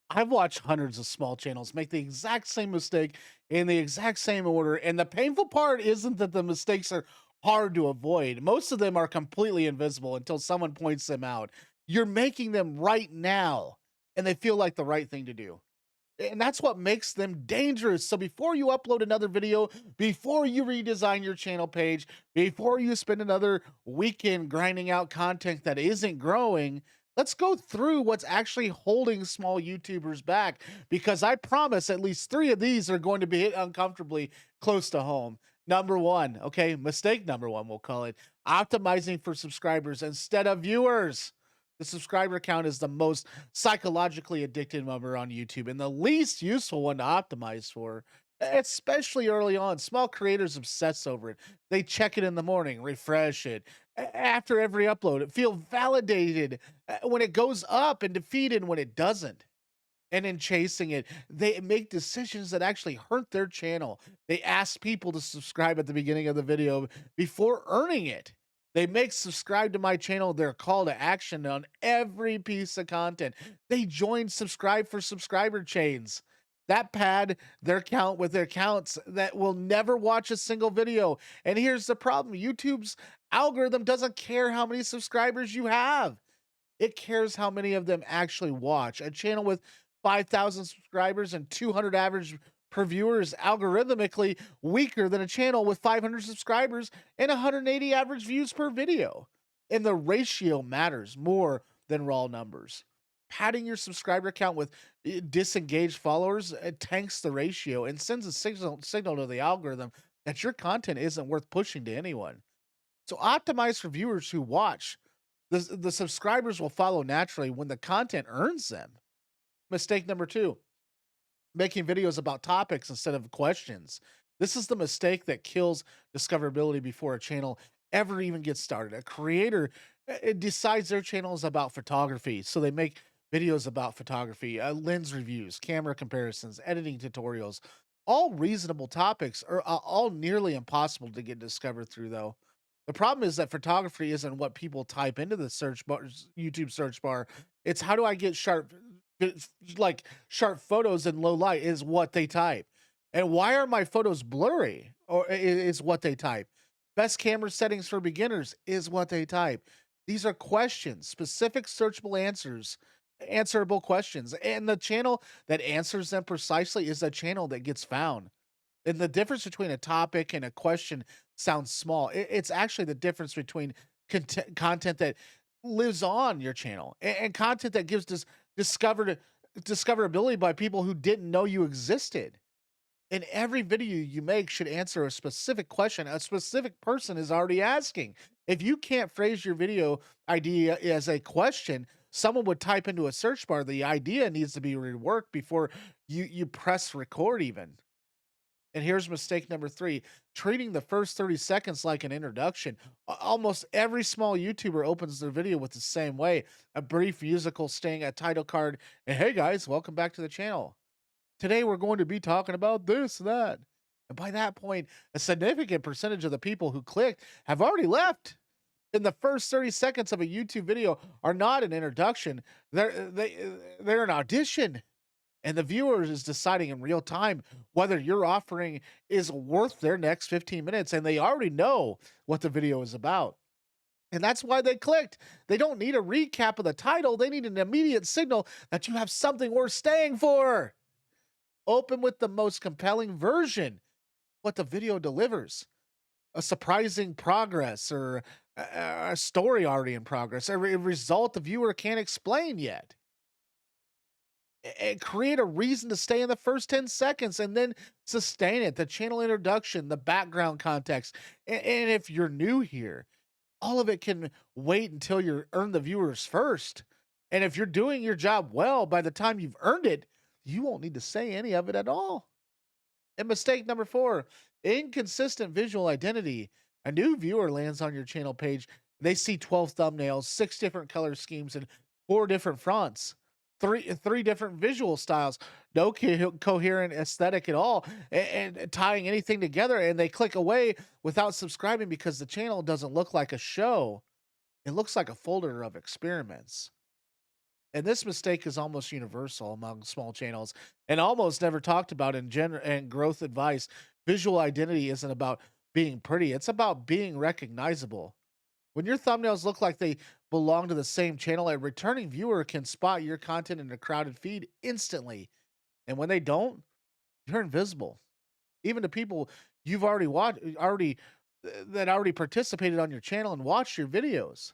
I've watched hundreds of small channels make the exact same mistake in the exact same order. And the painful part isn't that the mistakes are hard to avoid. Most of them are completely invisible until someone points them out. You're making them right now, and they feel like the right thing to do. And that's what makes them dangerous. So before you upload another video, before you redesign your channel page, before you spend another weekend grinding out content that isn't growing, let's go through what's actually holding small YouTubers back, because I promise at least 3 of these are going to be hit uncomfortably close to home. Number 1, okay, mistake number 1, we'll call it, optimizing for subscribers instead of viewers. The subscriber count is the most psychologically addictive number on YouTube and the least useful one to optimize for, especially early on. Small creators obsess over it. They check it in the morning, refresh it after every upload, feel validated when it goes up and defeated when it doesn't. And in chasing it, they make decisions that actually hurt their channel. They ask people to subscribe at the beginning of the video before earning it. They make subscribe to my channel their call to action on every piece of content. They join subscribe for subscriber chains that pad their count with their counts that will never watch a single video. And here's the problem: YouTube's algorithm doesn't care how many subscribers you have. It cares how many of them actually watch. A channel with 5,000 subscribers and 200 average per viewer is algorithmically weaker than a channel with 500 subscribers and 180 average views per video. And the ratio matters more than raw numbers. Padding your subscriber count with disengaged followers, it tanks the ratio and sends a signal to the algorithm that your content isn't worth pushing to anyone. So optimize for viewers who watch. The subscribers will follow naturally when the content earns them. Mistake number 2, making videos about topics instead of questions. This is the mistake that kills discoverability before a channel ever even gets started. A creator decides their channel is about photography, so they make videos about photography, lens reviews, camera comparisons, editing tutorials. All reasonable topics are all nearly impossible to get discovered through, though. The problem is that photography isn't what people type into the search bar, YouTube search bar. It's how do I get it's like sharp photos in low light is what they type. And why are my photos blurry? Is what they type. Best camera settings for beginners is what they type. These are questions, specific searchable answers, answerable questions. And the channel that answers them precisely is the channel that gets found. And the difference between a topic and a question sounds small. It's actually the difference between content that lives on your channel and content that gives discovered discoverability by people who didn't know you existed. And every video you make should answer a specific question a specific person is already asking. If you can't phrase your video idea as a question, someone would type into a search bar. The idea needs to be reworked before you press record even. And here's mistake number 3, treating the first 30 seconds like an introduction. Almost every small YouTuber opens their video with the same way: a brief musical sting, a title card, and hey guys, welcome back to the channel. Today we're going to be talking about this, that. And by that point, a significant percentage of the people who clicked have already left. In the first 30 seconds of a YouTube video are not an introduction, they're an audition. And the viewer is deciding in real time whether your offering is worth their next 15 minutes, and they already know what the video is about. And that's why they clicked. They don't need a recap of the title, they need an immediate signal that you have something worth staying for. Open with the most compelling version, what the video delivers. A surprising progress or a story already in progress, a result the viewer can't explain yet. And create a reason to stay in the first 10 seconds and then sustain it. The channel introduction, the background context. And if you're new here, all of it can wait until you earn the viewers first. And if you're doing your job well, by the time you've earned it, you won't need to say any of it at all. And mistake number 4, inconsistent visual identity. A new viewer lands on your channel page. They see 12 thumbnails, 6 different color schemes, and 4 different fonts. Three different visual styles, no coherent aesthetic at all, and tying anything together, and they click away without subscribing because the channel doesn't look like a show. It looks like a folder of experiments. And this mistake is almost universal among small channels and almost never talked about in and growth advice. Visual identity isn't about being pretty, it's about being recognizable. When your thumbnails look like they belong to the same channel, a returning viewer can spot your content in a crowded feed instantly. And when they don't, you're invisible. Even to people you've already watched, that already participated on your channel and watched your videos.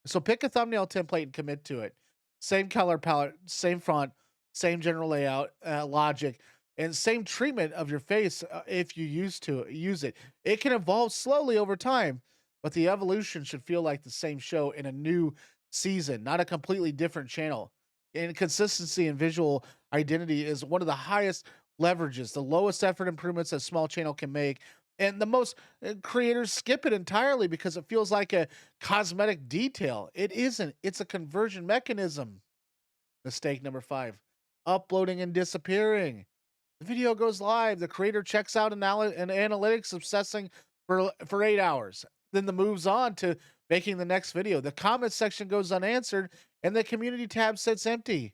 So pick a thumbnail template and commit to it. Same color palette, same font, same general layout, logic, and same treatment of your face if you used to use it. It can evolve slowly over time, but the evolution should feel like the same show in a new season, not a completely different channel. And consistency and visual identity is one of the highest leverages, the lowest effort improvements a small channel can make. And the most creators skip it entirely because it feels like a cosmetic detail. It isn't, it's a conversion mechanism. Mistake number 5, uploading and disappearing. The video goes live, the creator checks out and analytics, obsessing for 8 hours. Then the moves on to making the next video. The comment section goes unanswered, and the community tab sits empty.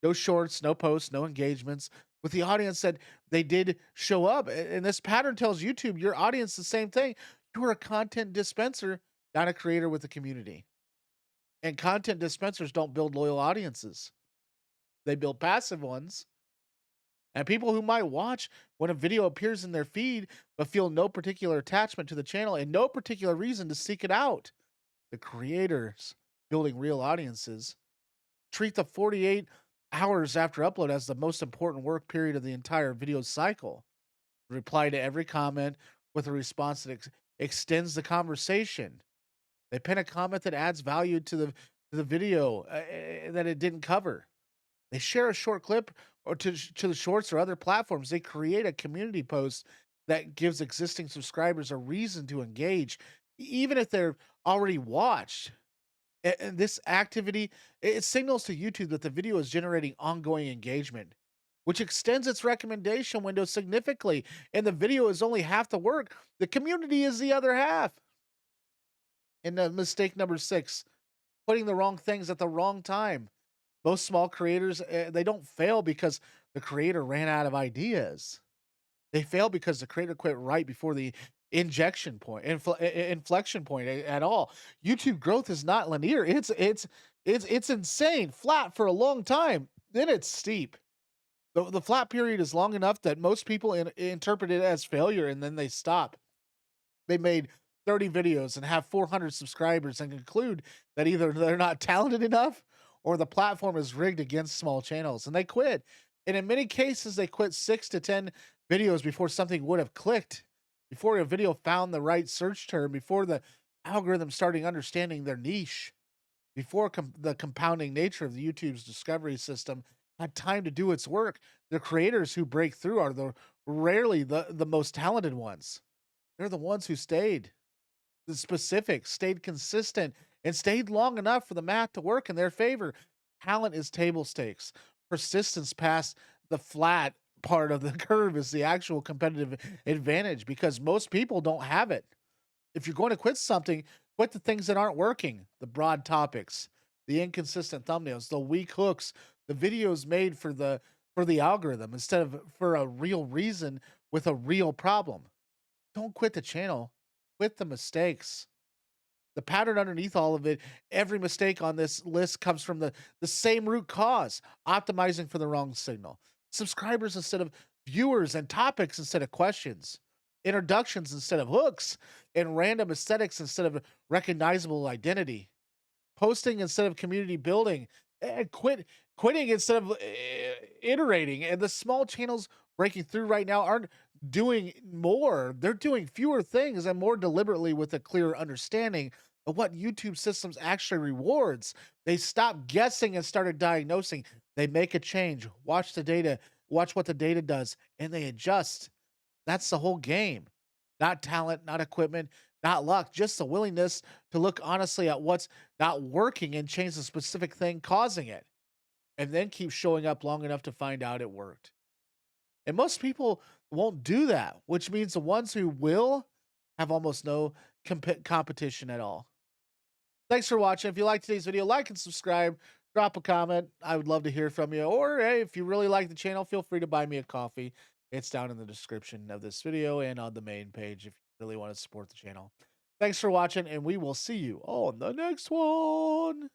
No shorts, no posts, no engagements with the audience that they did show up. And this pattern tells YouTube, your audience, the same thing. You're a content dispenser, not a creator with a community. And content dispensers don't build loyal audiences, they build passive ones. And people who might watch when a video appears in their feed, but feel no particular attachment to the channel and no particular reason to seek it out. The creators building real audiences treat the 48 hours after upload as the most important work period of the entire video cycle. Reply to every comment with a response that extends the conversation. They pin a comment that adds value to the video that it didn't cover. They share a short clip or to the shorts or other platforms. They create a community post that gives existing subscribers a reason to engage, even if they're already watched. And this activity, it signals to YouTube that the video is generating ongoing engagement, which extends its recommendation window significantly. And the video is only half the work. The community is the other half. And mistake number 6, putting the wrong things at the wrong time. Most small creators, they don't fail because the creator ran out of ideas. They fail because the creator quit right before the inflection point at all. YouTube growth is not linear. It's insane, flat for a long time. Then it's steep. The flat period is long enough that most people interpret it as failure, and then they stop. They made 30 videos and have 400 subscribers and conclude that either they're not talented enough or the platform is rigged against small channels, and they quit. And in many cases, they quit 6 to 10 videos before something would have clicked, before a video found the right search term, before the algorithm starting understanding their niche, before the compounding nature of the YouTube's discovery system had time to do its work. The creators who break through are rarely the most talented ones. They're the ones who stayed the specific, stayed consistent, and stayed long enough for the math to work in their favor. Talent is table stakes. Persistence past the flat part of the curve is the actual competitive advantage because most people don't have it. If you're going to quit something, quit the things that aren't working, the broad topics, the inconsistent thumbnails, the weak hooks, the videos made for the algorithm instead of for a real reason with a real problem. Don't quit the channel, quit the mistakes. The pattern underneath all of it, every mistake on this list comes from the same root cause, optimizing for the wrong signal. Subscribers instead of viewers, and topics instead of questions, introductions instead of hooks, and random aesthetics instead of recognizable identity, posting instead of community building, and quitting instead of iterating. And the small channels breaking through right now aren't doing more; they're doing fewer things and more deliberately with a clear understanding of what YouTube systems actually rewards. They stopped guessing and started diagnosing. They make a change, watch the data, watch what the data does, and they adjust. That's the whole game. Not talent, not equipment, not luck, just the willingness to look honestly at what's not working and change the specific thing causing it, and then keep showing up long enough to find out it worked. And most people won't do that, which means the ones who will have almost no competition at all. Thanks for watching. If you liked today's video, like and subscribe. drop a comment. I would love to hear from you. Or hey, if you really like the channel, feel free to buy me a coffee. It's down in the description of this video and on the main page if you really want to support the channel. Thanks for watching, and we will see you on the next one.